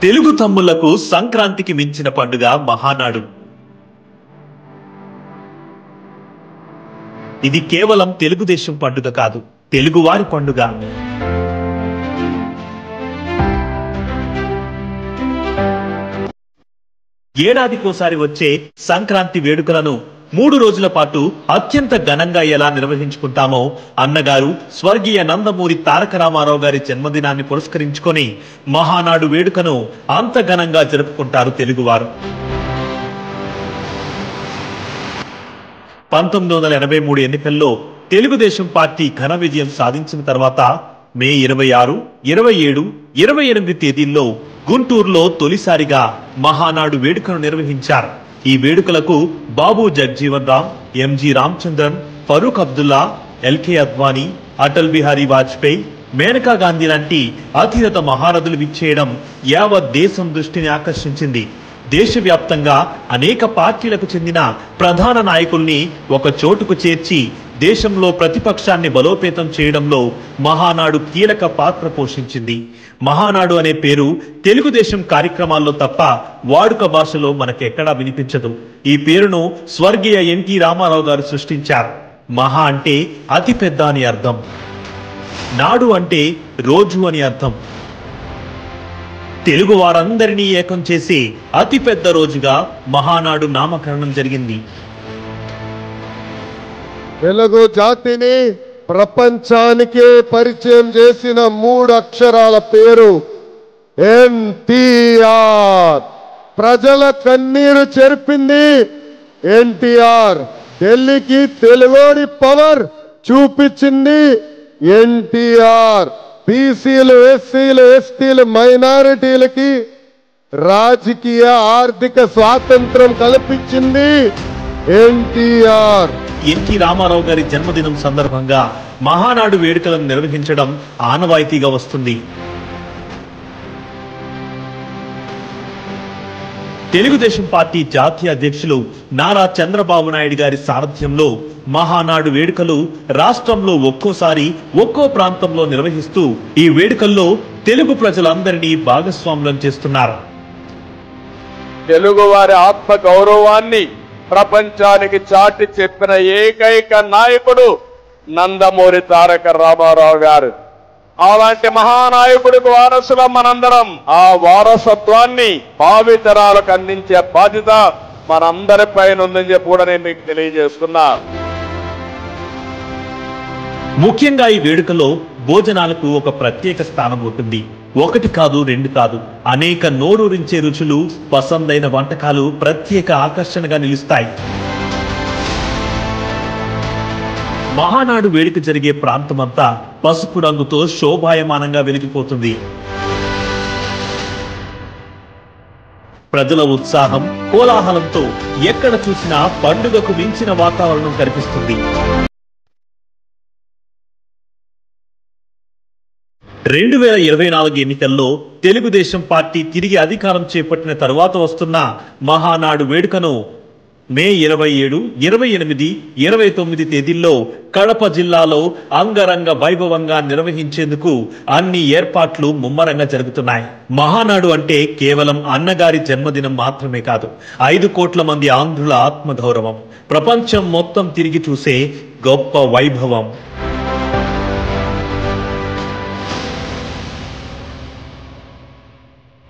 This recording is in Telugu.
తెలుగు తమ్ముళ్లకు సంక్రాంతికి మించిన పండుగ మహానాడు. ఇది కేవలం తెలుగుదేశం పండుగ కాదు, తెలుగువారి పండుగ. ఏడాదికోసారి వచ్చే సంక్రాంతి వేడుకలను 3 రోజుల పాటు అత్యంత ఘనంగా ఎలా నిర్వహించుకుంటామో అన్నగారు స్వర్గీయ నందమూరి తారక రామారావు గారి జన్మదినాన్ని పురస్కరించుకొని మహానాడు వేడుకను అంత ఘనంగా జరుపుకుంటారు తెలుగువారు. 1983 ఎన్నికల్లో తెలుగుదేశం పార్టీ ఘన విజయం సాధించిన తర్వాత మే 26, 27, 28 తేదీల్లో గుంటూరులో తొలిసారిగా మహానాడు వేడుకను నిర్వహించారు. ఈ వేడుకలకు బాబు జగ్జీవన్ రామ్, ఎంజీ రామచంద్రన్, ఫరూక్ అబ్దుల్లా, ఎల్కే అద్వానీ, అటల్ బిహారీ వాజ్పేయి, మేనకా గాంధీ లాంటి అతిరథ మహారథులు విచ్చేయడం యావత్ దేశం దృష్టిని ఆకర్షించింది. దేశవ్యాప్తంగా అనేక పార్టీలకు చెందిన ప్రధాన నాయకుల్ని ఒక చోటుకు చేర్చి దేశంలో ప్రతిపక్షాన్ని బలోపేతం చేయడంలో మహానాడు కీలక పాత్ర పోషించింది. మహానాడు అనే పేరు తెలుగుదేశం కార్యక్రమాల్లో తప్ప వాడుక భాషలో మనకెక్కడా వినిపించదు. ఈ పేరును స్వర్గీయ ఎన్టీ రామారావు గారు సృష్టించారు. మహా అంటే అతి పెద్ద అని అర్థం, నాడు అంటే రోజు అని అర్థం. తెలుగు వారందరినీ ఏకం చేసి అతి పెద్ద రోజుగా మహానాడు నామకరణం జరిగింది. తెలుగు జాతిని ప్రపంచానికే పరిచయం చేసిన 3 అక్షరాల పేరు ఎన్టీఆర్. ప్రజల కన్నీరు చెరిపింది ఎన్టీఆర్. ఢిల్లీకి తెలుగుని పవర్ చూపించింది ఎన్టీఆర్. బీసీలు, ఎస్సీలు, ఎస్టీలు, మైనారిటీలకి రాజకీయ ఆర్థిక స్వాతంత్రం కల్పించింది ఎన్టీఆర్. ఎన్టీ రామారావు గారి జన్మదినం సందర్భంగా మహానాడు వేడుకలను నిర్వహించడం ఆనవాయితీగా వస్తుంది. తెలుగుదేశం పార్టీ జాతీయ అధ్యక్షులు నారా చంద్రబాబు నాయుడు గారి సారథ్యంలో మహానాడు వేడుకలు రాష్ట్రంలో ఒక్కోసారి ఒక్కో ప్రాంతంలో నిర్వహిస్తూ ఈ వేడుకల్లో తెలుగు ప్రజలందరినీ భాగస్వాములను చేస్తున్నారు. తెలుగు వారి ఆత్మ గౌరవాన్ని ప్రపంచానికి చాటి చెప్పిన ఏకైక నాయకుడు నందమూరి తారక రామారావు గారు. అలాంటి మహానాయకుడికి వారసులం మనందరం. ఆ వారసత్వాన్ని భావితరాలకు అందించే బాధ్యత మనందరిపైన ఉందని చెప్పి కూడా నేను మీకు తెలియజేస్తున్నా. ముఖ్యంగా ఈ వేడుకలో భోజనాలకు ఒక ప్రత్యేక స్థానం ఉంటుంది. 1 కాదు, 2 కాదు, అనేక నోరూరించే రుచులు, పసందైన వంటకాలు ప్రత్యేక ఆకర్షణగా నిలుస్తాయి. మహానాడు వేడుక జరిగే ప్రాంతమంతా పసుపు రంగుతో శోభాయమానంగా వెలిగిపోతుంది. ప్రజల ఉత్సాహం, కోలాహలంతో ఎక్కడ చూసినా పండుగకు మించిన వాతావరణం కనిపిస్తుంది. 2024 ఎన్నికల్లో తెలుగుదేశం పార్టీ తిరిగి అధికారం చేపట్టిన తరువాత వస్తున్న మహానాడు వేడుకను మే 27, 28, 29 తేదీల్లో కడప జిల్లాలో అంగరంగ వైభవంగా నిర్వహించేందుకు అన్ని ఏర్పాట్లు ముమ్మరంగా జరుగుతున్నాయి. మహానాడు అంటే కేవలం అన్నగారి జన్మదినం మాత్రమే కాదు, 5 కోట్ల మంది ఆంధ్రుల ఆత్మగౌరవం, ప్రపంచం మొత్తం తిరిగి చూసే గొప్ప వైభవం.